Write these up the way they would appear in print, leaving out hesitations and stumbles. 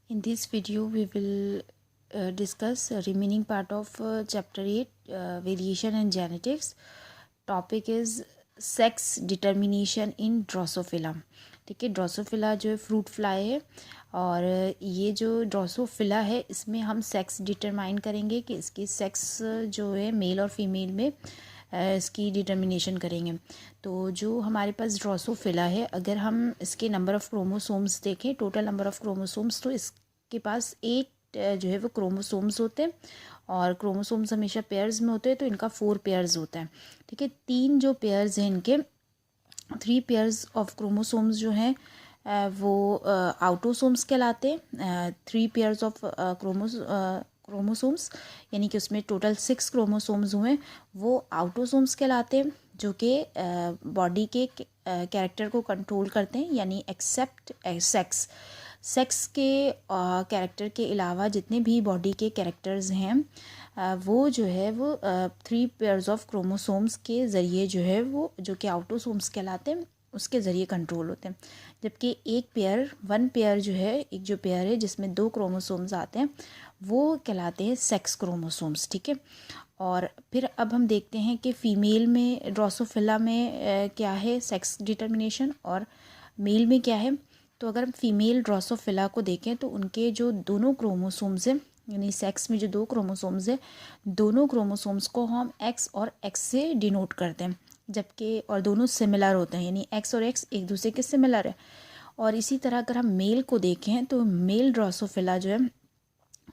In this video, we will discuss remaining part of chapter 8, variation and genetics. Topic is sex determination in Drosophila. ठीक है, Drosophila जो है fruit fly है और ये जो ड्रोसोफिला है इसमें हम सेक्स डिटरमाइन करेंगे कि इसकी सेक्स जो है मेल और फीमेल में इसकी डिटर्मिनेशन करेंगे. तो जो हमारे पास ड्रोसोफिला है, अगर हम इसके नंबर ऑफ़ क्रोमोसोम्स देखें, टोटल नंबर ऑफ़ क्रोमोसोम्स, तो इसके पास 8 जो है वो क्रोमोसोम्स होते हैं और क्रोमोसोम्स हमेशा पेयर्स में होते हैं, तो इनका 4 पेयर्स होता है. ठीक है, 3 जो पेयर्स हैं इनके, 3 पेयर्स ऑफ क्रोमोसोम्स जो हैं वो आउटोसोम्स कहलाते हैं. 3 पेयर्स ऑफ क्रोमोसोम्स यानी कि उसमें टोटल 6 क्रोमोसोम्स हुए, वो आउटोसोम्स कहलाते हैं, जो कि बॉडी के कैरेक्टर को कंट्रोल करते हैं. यानी एक्सेप्ट सेक्स के कैरेक्टर के अलावा जितने भी बॉडी के कैरेक्टर्स हैं वो जो है वो 3 पेयर्स ऑफ क्रोमोसोम्स के ज़रिए जो है वो, जो कि आउटोसोम्स कहलाते हैं, उसके ज़रिए कंट्रोल होते हैं. जबकि वन पेयर जो है, एक जो पेयर है जिसमें 2 क्रोमोसोम्स आते हैं, वो कहलाते हैं सेक्स क्रोमोसोम्स. ठीक है, और फिर अब हम देखते हैं कि फ़ीमेल में ड्रोसोफिला में क्या है सेक्स डिटर्मिनेशन और मेल में क्या है. तो अगर हम फीमेल ड्रोसोफिला को देखें तो उनके जो दोनों क्रोमोसोम्स हैं, यानी सेक्स में जो 2 क्रोमोसोम्स हैं, दोनों क्रोमोसोम्स को हम एक्स और एक्स से डिनोट करते हैं, जबकि और दोनों सिमिलर होते हैं, यानी एक्स और एक्स एक दूसरे के सिमिलर है. और इसी तरह अगर हम मेल को देखें तो मेल ड्रोसोफिला जो है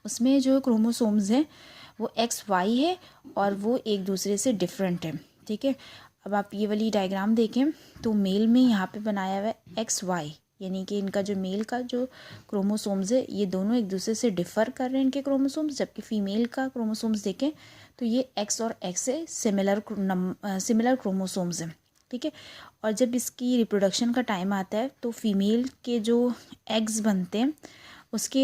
उसमें जो क्रोमोसोम्स हैं वो एक्स वाई है और वो एक दूसरे से डिफरेंट है. ठीक है, अब आप ये वाली डायग्राम देखें तो मेल में यहाँ पे बनाया हुआ है एक्स वाई, यानी कि इनका जो मेल का जो क्रोमोसोम्स है ये दोनों एक दूसरे से डिफ़र कर रहे हैं इनके क्रोमोसोम्स. जबकि फ़ीमेल का क्रोमोसोम्स देखें तो ये एक्स और एक्स से सिमिलर क्रोमोसोम्स हैं. ठीक है, और जब इसकी रिप्रोडक्शन का टाइम आता है तो फीमेल के जो एग्स बनते हैं उसके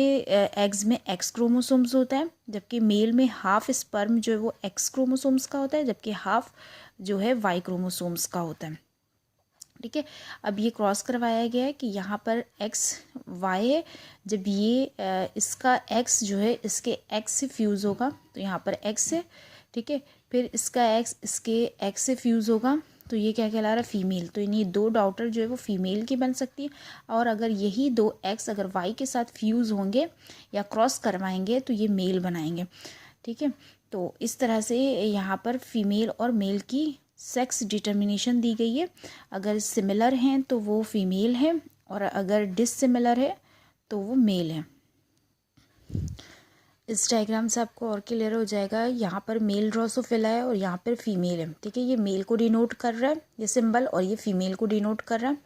एग्स में एक्स क्रोमोसोम्स होता है, जबकि मेल में हाफ स्पर्म जो है वो एक्स क्रोमोसोम्स का होता है, जबकि हाफ जो है वाई क्रोमोसोम्स का होता है. ठीक है, अब ये क्रॉस करवाया गया है कि यहाँ पर एक्स वाई है. जब ये इसका एक्स जो है इसके एक्स से फ्यूज़ होगा तो यहाँ पर एक्स है. ठीक है, फिर इसका एक्स इसके एक्स से फ्यूज़ होगा तो ये क्या कहला रहा है, फीमेल. तो इन्हीं 2 डॉटर जो है वो फीमेल की बन सकती है. और अगर यही 2 एक्स अगर वाई के साथ फ्यूज़ होंगे या क्रॉस करवाएंगे तो ये मेल बनाएंगे. ठीक है, तो इस तरह से यहाँ पर फीमेल और मेल की सेक्स डिटर्मिनेशन दी गई है. अगर सिमिलर हैं तो वो फीमेल है और अगर डिससिमिलर है तो वो मेल है. इस डायग्राम से आपको और क्लियर हो जाएगा. यहाँ पर मेल ड्रोसोफिला है और यहाँ पर फीमेल है. ठीक है, ये मेल को डिनोट कर रहा है ये सिंबल, और ये फीमेल को डिनोट कर रहा है.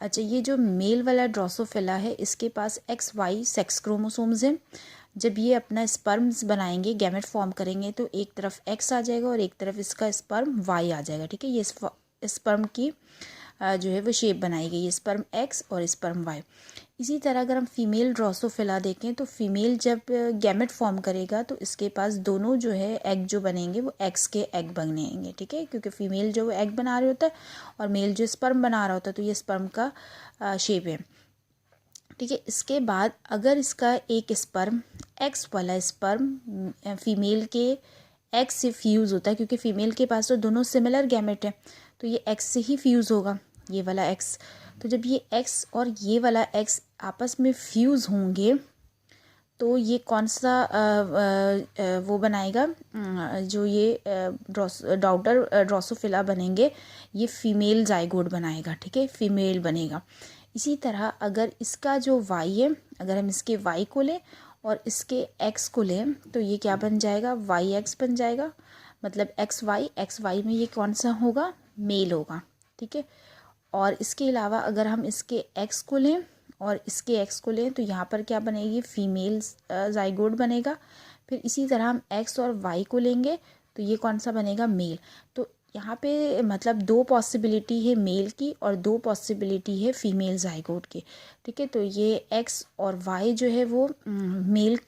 अच्छा, ये जो मेल वाला ड्रोसोफिला है इसके पास एक्स वाई सेक्स क्रोमोसोम्स हैं. जब ये अपना स्पर्म्स बनाएंगे, गैमेट फॉर्म करेंगे, तो एक तरफ एक्स आ जाएगा और एक तरफ इसका स्पर्म वाई आ जाएगा. ठीक है, ये स्पर्म की जो है वो शेप बनाई गई है, स्पर्म एक्स और स्पर्म वाई. इसी तरह अगर हम फीमेल ड्रोसोफिला देखें तो फीमेल जब गैमेट फॉर्म करेगा तो इसके पास दोनों जो है एग जो बनेंगे वो एक्स के एग बनेंगे. ठीक है, क्योंकि फीमेल जो एग बना रहे होता है और मेल जो स्पर्म बना रहा होता है, तो ये स्पर्म का शेप है. ठीक है, इसके बाद अगर इसका एक स्पर्म एक्स वाला स्पर्म फीमेल के एक्स से फ्यूज़ होता है, क्योंकि फीमेल के पास तो दोनों सिमिलर गैमेट है, तो ये एक्स से ही फ्यूज़ होगा, ये वाला एक्स. तो जब ये एक्स और ये वाला एक्स आपस में फ्यूज़ होंगे तो ये कौन सा वो बनाएगा, जो ये डॉटर ड्रोसोफिला बनेंगे, ये फीमेल जाइगोट बनाएगा. ठीक है, फीमेल बनेगा. इसी तरह अगर इसका जो वाई है, अगर हम इसके वाई को लें और इसके एक्स को लें तो ये क्या बन जाएगा, वाई एक्स बन जाएगा. मतलब एक्स वाई में ये कौन सा होगा, मेल होगा. ठीक है, और इसके अलावा अगर हम इसके एक्स को लें और इसके एक्स को लें तो यहाँ पर क्या बनेगी, फीमेल जाइगोट बनेगा. फिर इसी तरह हम एक्स और वाई को लेंगे तो ये कौन सा बनेगा, मेल. तो यहाँ पे मतलब 2 पॉसिबिलिटी है मेल की और 2 पॉसिबिलिटी है फीमेल जाइगोट की. ठीक है, तो ये एक्स और वाई जो है वो मेल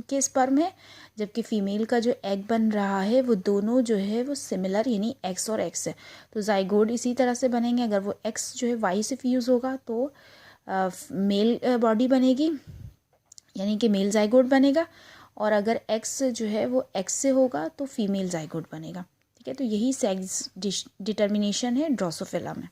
के स्पर्म है, जबकि फीमेल का जो एग बन रहा है वो दोनों जो है वो सिमिलर, यानी एक्स और एक्स है. तो जाइगोट इसी तरह से बनेंगे. अगर वो एक्स जो है वाई से फ्यूज़ होगा तो मेल बॉडी बनेगी, यानी कि मेल जाइगोट बनेगा, और अगर एक्स जो है वो एक्स से होगा तो फीमेल जाइगोट बनेगा। ठीक है, तो यही सेक्स डिटर्मिनेशन है ड्रोसोफिला में।